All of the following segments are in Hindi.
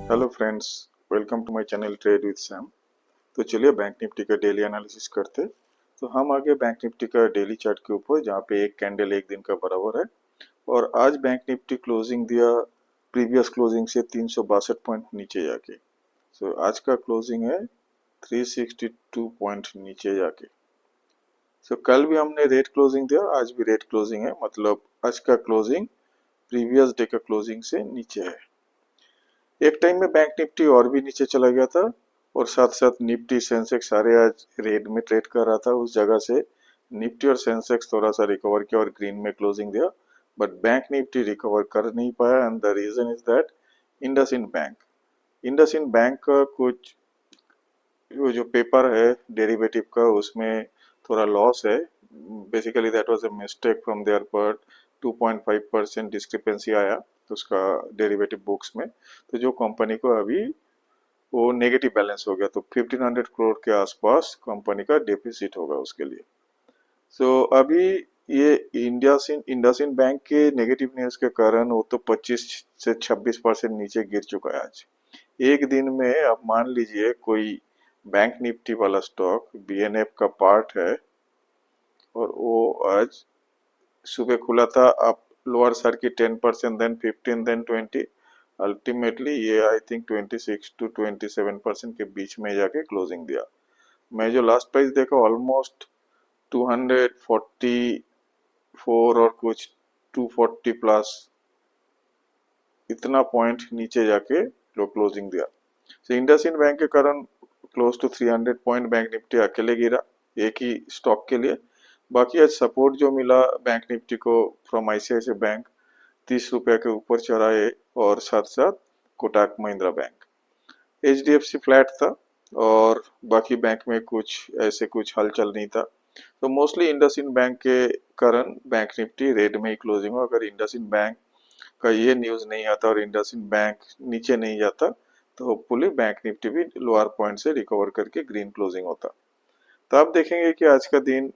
Hello friends, welcome to my channel trade with Sam. तो चलिए बैंक निफ्टी का डेली एनालिसिस करते। तो हम आगे बैंक निफ्टी का डेली चार्ट के ऊपर, जहाँ पे एक कैंडल एक दिन का बराबर है। और आज बैंक निफ्टी क्लोजिंग दिया प्रीवियस क्लोजिंग से 362 पॉइंट नीचे जाके। सो आज का क्लोजिंग है 362 पॉइंट नीचे जाके। सो कल भी हमने रेट क्लोजिंग दिया, आज भी रेट क्लोजिंग है, मतलब आज का क्लोजिंग प्रीवियस डे का क्लोजिंग से नीचे है। एक टाइम में बैंक निफ्टी और भी नीचे चला गया था, और साथ साथ निफ्टी सेंसेक्स सारे आज रेड में ट्रेड कर रहा था। उस जगह से निफ्टी और सेंसेक्स थोड़ा सा रिकवर किया और ग्रीन में क्लोजिंग दिया, बट बैंक निफ्टी रिकवर कर नहीं पाया। And the reason is that IndusInd bank का कुछ वो जो पेपर है डेरिवेटिव का, उसमें थोड़ा लॉस है। Basically that was a mistake from there part. 2.5% discrepancy आया तो उसका डेरिवेटिव बुक्स में, तो जो कंपनी को अभी वो नेगेटिव बैलेंस हो गया। तो 1500 करोड़ के आसपास कंपनी का डेफिसिट होगा उसके लिए। सो अभी ये इंडसइंड बैंक के नेगेटिव न्यूज के कारण वो तो 25 से 26% नीचे गिर चुका है आज एक दिन में। अब मान लीजिए कोई बैंक निफ्टी वाला स्टॉक बीएनएफ का पार्ट है, और वो आज सुबह खुला था up lower circuit 10%, then 15, then 20, ultimately ये आई थिंक 26 टू 27% के बीच में जाके क्लोजिंग दिया। मैं जो लास्ट प्राइस देखा ऑलमोस्ट 244 और कुछ 240 प्लस, इतना पॉइंट नीचे जाके लो क्लोजिंग दिया। तो इंडसइंड बैंक के कारण close to 300 point bank Nifty अकेले गिरा एक ही स्टॉक के लिए। बाकी आज सपोर्ट जो मिला बैंक निफ्टी को फ्रॉम आईसीआईसीआई बैंक 30 रुपए के ऊपर चढ़ाए, और साथ साथ Kotak Mahindra bank. HDFC flat था, और बाकी बैंक में कुछ ऐसे कुछ हलचल नहीं था। तो मोस्टली इंडसइंड बैंक के कारण बैंक निफ्टी रेड में ही क्लोजिंग हुआ। अगर इंडसइंड बैंक का ये न्यूज नहीं आता और इंडसइंड बैंक नीचे नहीं जाता, तो होपफुली बैंक निफ्टी भी लोअर पॉइंट से रिकवर करके ग्रीन क्लोजिंग होता। तो आप देखेंगे कि आज का दिन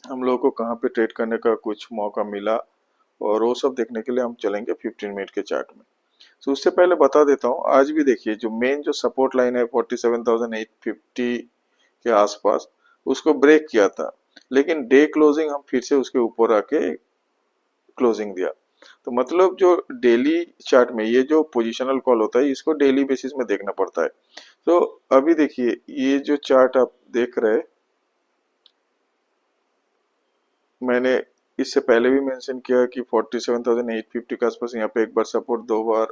हम लोगों को कहाँ पे ट्रेड करने का कुछ मौका मिला, और वो सब देखने के लिए हम चलेंगे 15 मिनट के चार्ट में। तो उससे पहले बता देता हूँ, आज भी देखिए जो मेन जो सपोर्ट लाइन है 47,850 के आसपास, उसको ब्रेक किया था, लेकिन डे क्लोजिंग हम फिर से उसके ऊपर आके क्लोजिंग दिया। तो मतलब जो डेली चार्ट में ये जो पोजिशनल कॉल होता है, इसको डेली बेसिस में देखना पड़ता है। तो अभी देखिए ये जो चार्ट आप देख रहे हैं, मैंने इससे पहले भी मेंशन किया कि 47,850 के आसपास यहाँ पे एक बार सपोर्ट, दो बार,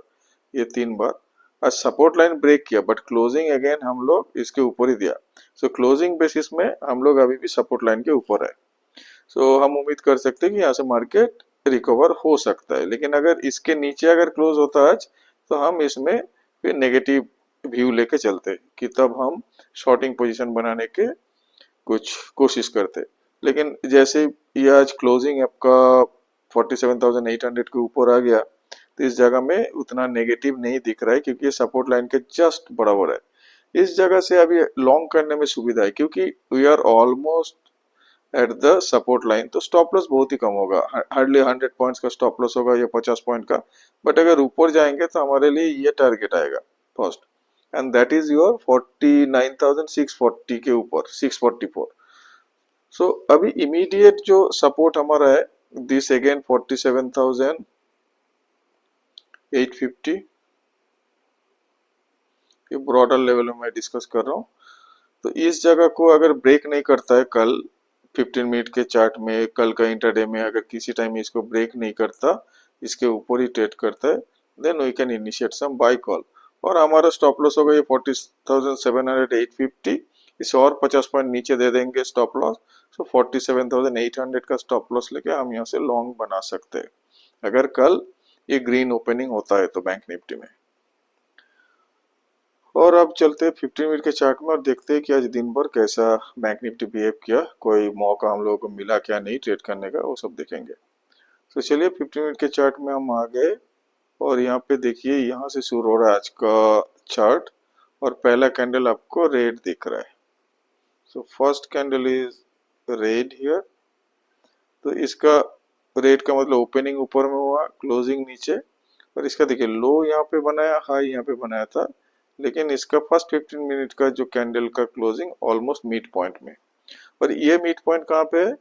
ये तीन बार। आज सपोर्ट लाइन ब्रेक किया, बट क्लोजिंग अगेन हम लोग इसके ऊपर ही दिया। सो क्लोजिंग बेसिस में हम लोग अभी भी सपोर्ट लाइन के ऊपर है। सो हम उम्मीद कर सकते हैं कि यहाँ से मार्केट रिकवर हो सकता है, लेकिन अगर इसके नीचे अगर क्लोज होता है आज, तो हम इसमें फिर नेगेटिव व्यू लेके चलते कि तब हम शॉर्टिंग पोजीशन बनाने के कुछ कोशिश करते। लेकिन जैसे ये आज क्लोजिंग आपका 47,800 के ऊपर आ गया, तो इस जगह में उतना नेगेटिव नहीं दिख रहा है, क्योंकि ये सपोर्ट लाइन के जस्ट बराबर है। इस जगह से अभी लॉन्ग करने में सुविधा है, क्योंकि we are almost at the support line. तो स्टॉप लॉस बहुत ही कम होगा, हार्डली 100 पॉइंट्स का स्टॉप लॉस होगा या 50 पॉइंट का। बट अगर ऊपर जाएंगे तो हमारे लिए ये टारगेट आएगा first, and that is your 49,640 के ऊपर 644। सो अभी इमीडिएट जो सपोर्ट हमारा है, दिस अगेन 47,850, ये ब्रॉडर लेवल में मैं डिस्कस कर रहा हूँ। तो इस जगह को अगर ब्रेक नहीं करता है कल 15 मिनट के चार्ट में, कल का इंटरडे में अगर किसी टाइम इसको ब्रेक नहीं करता, इसके ऊपर ही ट्रेड करता है, then we can initiate some buy call. और हमारा स्टॉप लॉस होगा ये 40,700 850, इसे और 50 पॉइंट नीचे दे देंगे स्टॉप लॉस। सो 47,800 का स्टॉप लॉस लेके हम यहाँ से लॉन्ग बना सकते हैं, अगर कल ये ग्रीन ओपनिंग होता है तो बैंक निफ्टी में। और अब चलते हैं 15 मिनट के चार्ट में और देखते हैं कि आज दिन भर कैसा बैंक निफ्टी बिहेव किया, कोई मौका हम लोगों को मिला क्या नहीं ट्रेड करने का, वो सब देखेंगे। तो चलिए 15 मिनट के चार्ट में हम आ गए, और यहाँ पे देखिए यहाँ से शुरू हो रहा है आज का चार्ट, और पहला कैंडल आपको रेड दिख रहा है। So first candle is red here. तो इसका रेड का मतलब ओपनिंग ऊपर में हुआ, क्लोजिंग नीचे, और इसका देखिए लो यहाँ पे बनाया, हाई यहाँ पे बनाया था, लेकिन इसका फर्स्ट 15 मिनट का जो कैंडल का क्लोजिंग ऑलमोस्ट मिड पॉइंट में, और ये मिड पॉइंट कहाँ पे है,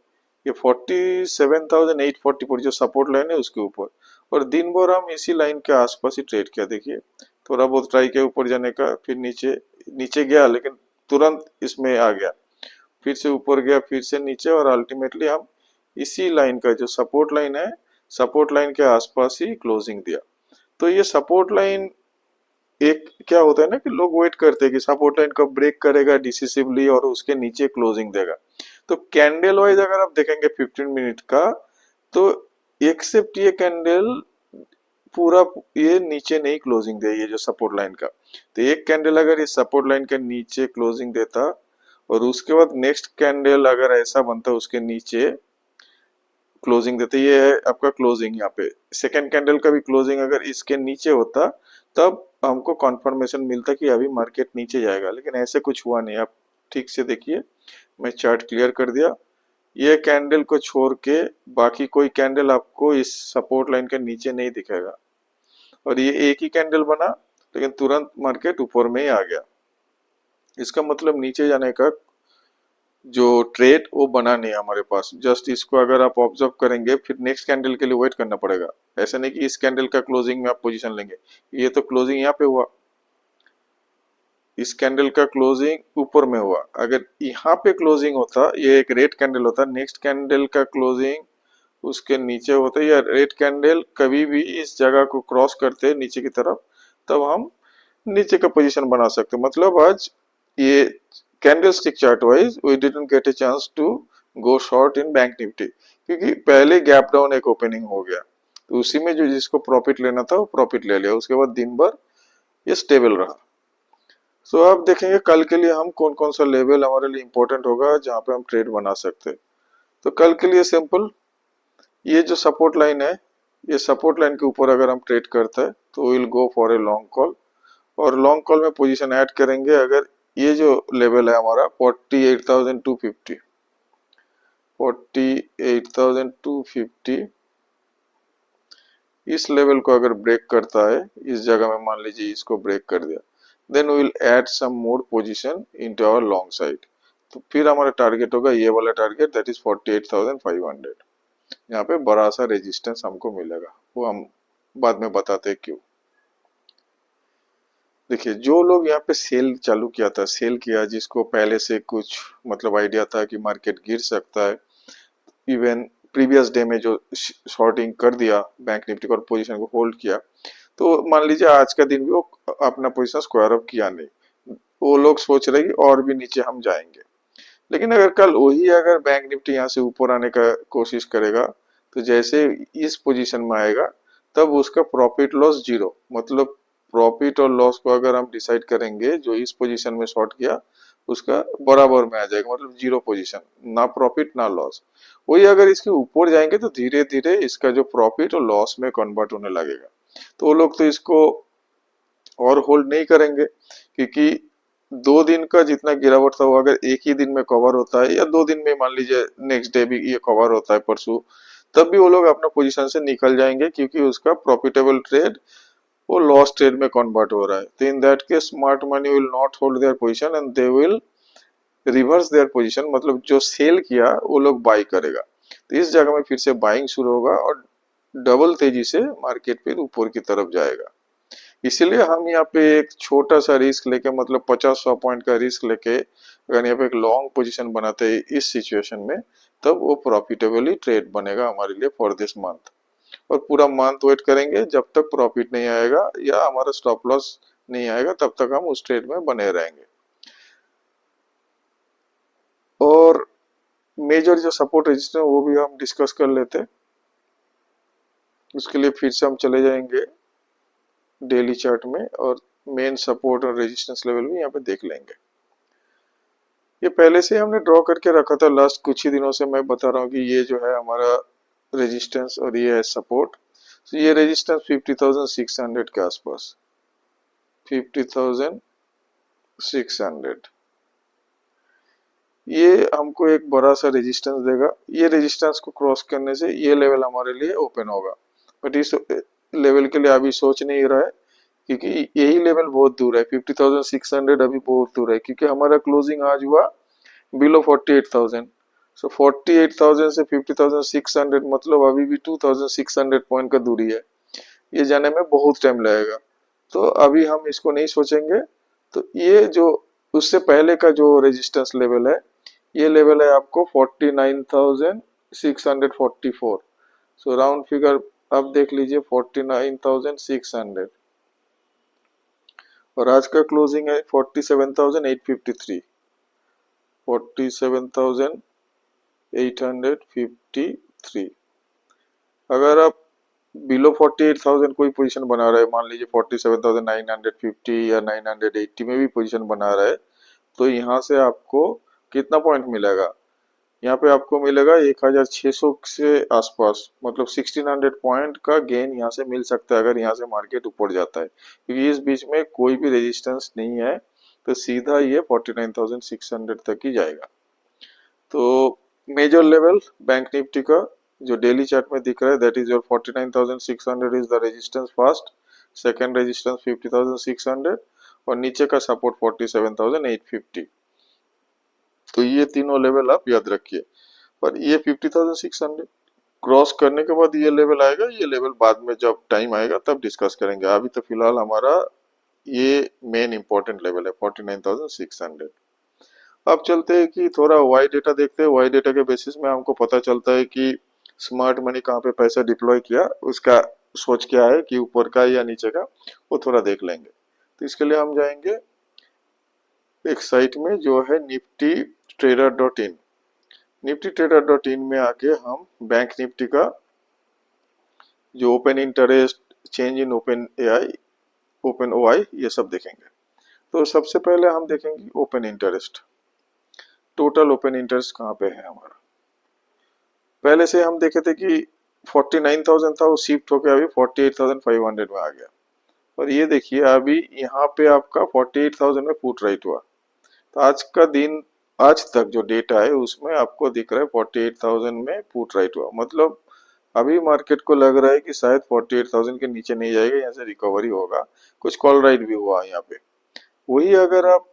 ये 47,844 जो सपोर्ट लाइन है उसके ऊपर, और दिन भर हम इसी लाइन के आसपास ही ट्रेड किया। देखिए थोड़ा बहुत ट्राई किया ऊपर जाने का, फिर नीचे नीचे गया लेकिन तुरंत इसमें आ गया, फिर से ऊपर गया, फिर से नीचे, और अल्टीमेटली हम इसी लाइन का जो सपोर्ट लाइन है, सपोर्ट लाइन के आसपास ही क्लोजिंग दिया। तो ये सपोर्ट लाइन, एक क्या होता है ना कि लोग वेट करते हैं कि सपोर्ट लाइन कब ब्रेक करेगा डिसिसिवली और उसके नीचे क्लोजिंग देगा। तो कैंडल वाइज अगर आप देखेंगे 15 मिनट का, तो एक्सेप्ट ये कैंडल पूरा ये नीचे नहीं क्लोजिंग दे, ये जो सपोर्ट लाइन का, तो एक कैंडल अगर इस सपोर्ट लाइन के नीचे क्लोजिंग देता और उसके बाद नेक्स्ट कैंडल अगर ऐसा बनता उसके नीचे क्लोजिंग देते, ये है आपका क्लोजिंग, यहाँ पे सेकेंड कैंडल का भी क्लोजिंग अगर इसके नीचे होता तब हमको कॉन्फर्मेशन मिलता कि अभी मार्केट नीचे जाएगा, लेकिन ऐसे कुछ हुआ नहीं। आप ठीक से देखिए, मैं चार्ट क्लियर कर दिया, ये कैंडल को छोड़ के बाकी कोई कैंडल आपको इस सपोर्ट लाइन के नीचे नहीं दिखेगा, और ये एक ही कैंडल बना लेकिन तुरंत मार्केट ऊपर में ही आ गया। इसका मतलब नीचे जाने का जो ट्रेड वो बना नहीं है हमारे पास। जस्ट इसको अगर आप ऑब्जर्व करेंगे, फिर नेक्स्ट कैंडल के लिए वेट करना पड़ेगा। ऐसा नहीं कि इस कैंडल का क्लोजिंग में आप पोजीशन लेंगे, ये तो क्लोजिंग यहाँ पे हुआ, इस कैंडल का क्लोजिंग ऊपर में हुआ, अगर यहाँ पे क्लोजिंग होता, ये एक रेड कैंडल होता, नेक्स्ट कैंडल का क्लोजिंग उसके नीचे होता, या रेड कैंडल कभी भी इस जगह को क्रॉस करते नीचे की तरफ, तब हम नीचे का पोजीशन बना सकते। मतलब आज ये candlestick chart wise we didn't get a chance to go short in Bank Nifty, क्योंकि पहले गैप डाउन एक ओपनिंग हो गया, तो उसी में जो जिसको प्रॉफिट लेना था वो प्रॉफिट ले लिया, उसके बाद दिन भर ये स्टेबल रहा। सो आप देखेंगे कल के लिए हम कौन कौन सा लेवल हमारे लिए इंपॉर्टेंट होगा जहाँ पे हम ट्रेड बना सकते हैं। तो कल के लिए सिंपल, ये जो सपोर्ट लाइन है, ये सपोर्ट लाइन के ऊपर अगर हम ट्रेड करते हैं तो will go for a long call, और लॉन्ग कॉल में पोजीशन ऐड करेंगे अगर ये जो लेवल है हमारा 48,250, 48,250 इस लेवल को अगर ब्रेक करता है, इस जगह में मान लीजिए इसको ब्रेक कर दिया, then we will add some more position into our long side. तो फिर हमारा टारगेट होगा ये वाला टारगेट, दैट इज 48,500। यहाँ पे बड़ा सा रेजिस्टेंस हमको मिलेगा, वो हम बाद में बताते हैं क्यों। देखिए जो लोग यहाँ पे सेल चालू किया था, सेल किया, जिसको पहले से कुछ मतलब आइडिया था कि मार्केट गिर सकता है, इवन प्रीवियस डे में जो शॉर्टिंग कर दिया बैंक निफ्टी और पोजीशन को होल्ड किया, तो मान लीजिए आज का दिन भी वो अपना पोजीशन स्क्वायर अप किया नहीं, वो लोग सोच रहे कि और भी नीचे हम जाएंगे। लेकिन अगर कल वही अगर बैंक निफ्टी यहाँ से ऊपर आने का कोशिश करेगा, तो जैसे इस पोजीशन में आएगा तब उसका प्रॉफिट लॉस जीरो, मतलब प्रॉफिट और लॉस को अगर हम डिसाइड करेंगे, जो इस पोजीशन में शॉर्ट किया उसका बराबर में आ जाएगा, मतलब जीरो पोजीशन, ना प्रॉफिट ना लॉस। वही अगर इसके ऊपर जाएंगे तो धीरे धीरे इसका जो प्रॉफिट और लॉस में कन्वर्ट होने लगेगा। तो वो लोग तो इसको और होल्ड नहीं करेंगे, क्योंकि 2 दिन का जितना गिरावट था वो अगर एक ही दिन में कवर होता है, या 2 दिन में मान लीजिए नेक्स्ट डे भी ये कवर होता है परसों, तब भी वो लोग अपना पोजीशन से निकल जाएंगे, क्योंकि उसका प्रॉफिटेबल ट्रेड वो लॉस ट्रेड में कन्वर्ट हो रहा है। तो in that case smart money will not hold their position and they will reverse their position, मतलब जो सेल किया वो लोग बाई करेगा, तो इस जगह में फिर से बाइंग शुरू होगा और डबल तेजी से मार्केट फिर ऊपर की तरफ जाएगा। इसीलिए हम यहाँ पे एक छोटा सा रिस्क लेके, मतलब 50-100 पॉइंट का रिस्क लेके अगर यहाँ पे एक लॉन्ग पोजीशन बनाते हैं इस सिचुएशन में, तब वो प्रॉफिटेबली ट्रेड बनेगा हमारे लिए फॉर दिस मंथ। और पूरा मंथ वेट करेंगे जब तक प्रॉफिट नहीं आएगा या हमारा स्टॉप लॉस नहीं आएगा, तब तक हम उस ट्रेड में बने रहेंगे। और मेजर जो सपोर्ट रेजिस्टेंस वो भी हम डिस्कस कर लेते हैं। उसके लिए फिर से हम चले जाएंगे डेली चार्ट में, और मेन सपोर्ट और रेजिस्टेंस लेवल भी यहाँ पे देख लेंगे। ये पहले से हमने ड्रॉ करके रखा था, लास्ट कुछ ही दिनों से मैं बता रहा हूँ कि ये जो है हमारा रेजिस्टेंस और ये है सपोर्ट। तो ये रेजिस्टेंस 50,600 के आसपास, 50,600 ये हमको एक बड़ा सा रेजिस्टेंस देगा। ये रेजिस्टेंस को क्रॉस करने से ये लेवल हमारे लिए ओपन होगा, बट इस लेवल के लिए अभी सोच नहीं रहा है, क्योंकि यही लेवल बहुत दूर है, 50,600 अभी बहुत दूर है, क्योंकि हमारा क्लोजिंग आज हुआ बिलो 48,000। सो 48,000 से 50,600 मतलब अभी भी 2,600 पॉइंट का दूरी है, ये जाने में बहुत टाइम लगेगा। तो अभी हम इसको नहीं सोचेंगे। तो ये जो उससे पहले का जो रेजिस्टेंस लेवल है, ये लेवल है आपको 49,644। सो राउंड फिगर अब देख लीजिए 49,600, और आज का क्लोजिंग है 47,853, 47,853। अगर आप बिलो 48,000 कोई पोजीशन बना रहे हैं, मान लीजिए 47,950 या 980 में भी पोजीशन बना रहे हैं, तो यहाँ से आपको कितना पॉइंट मिलेगा? यहाँ पे आपको मिलेगा 1,600 से आसपास, मतलब 1,600 पॉइंट का गेन यहाँ से मिल सकता है अगर यहाँ से मार्केट ऊपर जाता है, क्योंकि इस बीच में कोई भी रेजिस्टेंस नहीं है, तो सीधा ये 49,600 तक ही जाएगा। तो मेजर लेवल बैंक निफ्टी का जो डेली चार्ट में दिख रहा है, that is your 49,600 is the resistance first, second resistance 50,600, और नीचे का सपोर्ट 47,850। तो ये तीनों लेवल आप याद रखिए। पर ये 50,600 क्रॉस करने के बाद ये लेवल आएगा, ये लेवल बाद में जब टाइम आएगा तब डिस्कस करेंगे। अभी तो फिलहाल हमारा ये मेन इंपॉर्टेंट लेवल है 49,600। अब चलते हैं कि थोड़ा वाई डेटा देखते हैं। वाई डेटा के बेसिस में हमको पता चलता है कि स्मार्ट मनी कहाँ पे पैसा डिप्लॉय किया, उसका सोच क्या है कि ऊपर का या नीचे का, वो थोड़ा देख लेंगे। तो इसके लिए हम जाएंगे एक साइट में जो है niftytrader.in। niftytrader.in में आके हम बैंक निफ्टी का जो open interest, change in open AI, open OI, ये सब देखेंगे। तो सबसे पहले हम देखेंगे open interest. Total open interest कहाँ पे है हमारा? पहले से हम देखे थे कि 49,000 था, वो शिफ्ट होकर अभी 48,500 में आ गया। और ये देखिए अभी यहाँ पे आपका 48,000 में पुट राइट हुआ। तो आज का दिन, आज तक जो डेटा है उसमें आपको दिख रहा है 48,000 में पुट राइट हुआ, मतलब अभी मार्केट को लग रहा है कि शायद 48,000 के नीचे नहीं जाएगा, यहाँ से रिकवरी होगा। कुछ कॉल राइट भी हुआ यहाँ पे। वही अगर आप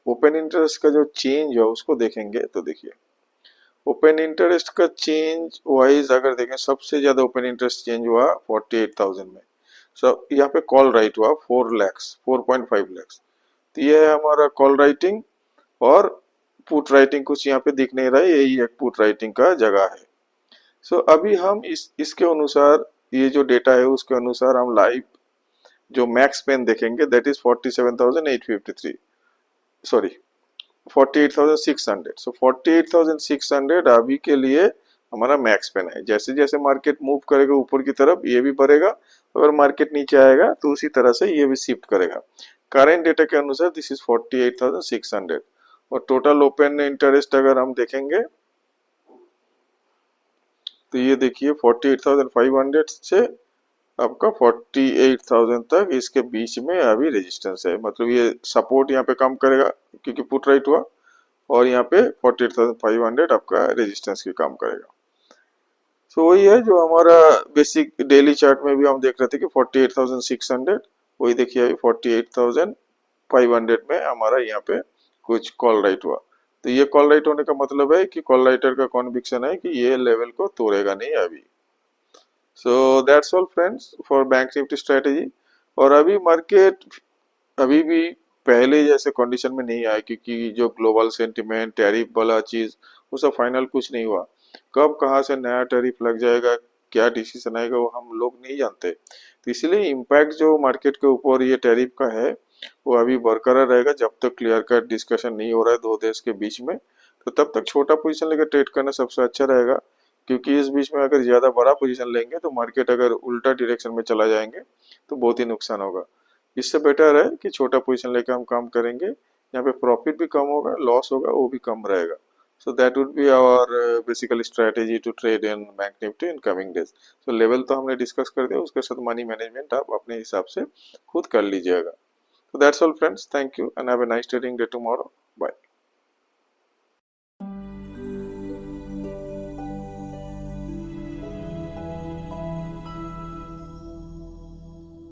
ओपन इंटरेस्ट का जो चेंज है उसको देखेंगे, तो देखिए ओपन इंटरेस्ट का चेंज वाइज अगर देखें, सबसे ज्यादा ओपन इंटरेस्ट चेंज हुआ 48,000 में। सब यहाँ पे कॉल राइट हुआ 4 लैक्स, 4.5 लैक्स। तो ये है हमारा कॉल राइटिंग, और पुट राइटिंग कुछ यहाँ पे दिख नहीं रहा है, यही एक पुट राइटिंग का जगह है। सो अभी हम इसके अनुसार, ये जो डेटा है उसके अनुसार हम लाइव जो मैक्स पेन देखेंगे, दैट इज 47,853, सॉरी 48,600। सो 48,600 अभी के लिए हमारा मैक्स पेन है। जैसे जैसे मार्केट मूव करेगा ऊपर की तरफ, ये भी बढ़ेगा, अगर मार्केट नीचे आएगा तो उसी तरह से ये भी शिफ्ट करेगा। करेंट डेटा के अनुसार दिस इज 48,600। और टोटल ओपन इंटरेस्ट अगर हम देखेंगे, तो ये देखिए 48,500 से आपका 48,000 तक, इसके बीच में अभी रेजिस्टेंस है, मतलब ये सपोर्ट यहाँ पे काम करेगा क्योंकि पुट राइट हुआ, और यहाँ पे 48,500 आपका रेजिस्टेंस की काम करेगा। तो वही है जो हमारा बेसिक डेली चार्ट में भी हम देख रहे थे कि 48,600, वही देखिए अभी 48,500 में हमारा यहाँ पे कुछ कॉल राइट हुआ। तो ये कॉल राइट होने का मतलब है कि कॉल राइटर का कॉन्विक्शन है कि ये लेवल को तोड़ेगा नहीं अभी। So that's all friends for bank Nifty strategy. और अभी मार्केट अभी भी पहले जैसे कंडीशन में नहीं आया, क्योंकि जो ग्लोबल सेंटिमेंट, टैरिफ वाला चीज, वो सब फाइनल कुछ नहीं हुआ। कब कहाँ से नया टैरिफ लग जाएगा, क्या डिसीजन आएगा, वो हम लोग नहीं जानते। तो इसलिए इम्पैक्ट जो मार्केट के ऊपर ये टैरिफ का है, वो अभी बरकरार रहेगा जब तक क्लियर कट डिस्कशन नहीं हो रहा है दो देश के बीच में। तो तब तक छोटा पोजीशन लेकर ट्रेड करना सबसे अच्छा रहेगा, क्योंकि इस बीच में अगर ज्यादा बड़ा पोजीशन लेंगे तो मार्केट अगर उल्टा डायरेक्शन में चला जाएंगे तो बहुत ही नुकसान होगा। इससे बेटर है कि छोटा पोजीशन लेकर हम काम करेंगे, यहाँ पे प्रॉफिट भी कम होगा, लॉस होगा वो भी कम रहेगा। So that would be our basically strategy to trade in Bank Nifty in coming days. So level तो हमने डिस्कस कर दिया, उसके साथ मनी मैनेजमेंट आप अपने हिसाब से खुद कर लीजिएगा। So that's all friends, thank you and have a nice trading day tomorrow. Bye.